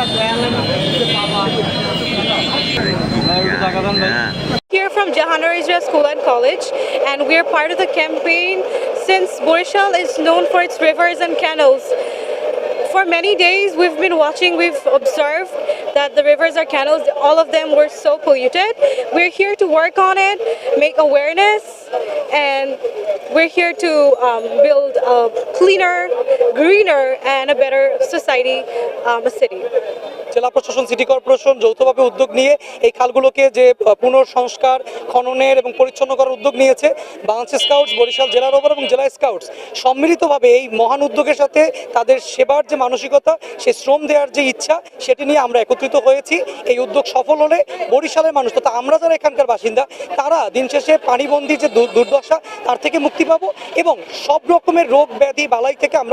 Here from Jahanur Israel School and College, and we are part of the campaign since Borishal is known for its rivers and canals. For many days we've been watching, we've observed that the rivers or canals, all of them were so polluted. We're here to work on it, make awareness, and we're here to build a cleaner, greener, and a better society, a city. জেলা প্রশাসন, city corporation যৌথভাবে উদ্যোগ নিয়ে এই খালগুলোকে যে পুনঃসংস্কার, খননের এবং পরিচ্ছন্ন করার উদ্যোগ নিয়েছে। বাংলাদেশ স্কাউটস, বরিশাল জেলা রোভার এবং জেলা স্কাউটস সম্মিলিতভাবে এই মহান উদ্যোগের সাথে তাদের সেবার যে মানসিকতা, সে শ্রম দেওয়ার যে ইচ্ছা, সেটি নিয়ে আমরা একত্রিত হয়েছি। এই উদ্যোগ সফল হলে বরিশালের মানুষ তথা আমরা যারা এখানকার বাসিন্দা, তারা দিন শেষে পানিবন্দির যে দুর্দশা, তার থেকে মুক্তি পাবো এবং সব রকমের রোগ ব্যাধি বালাই থেকে আমরা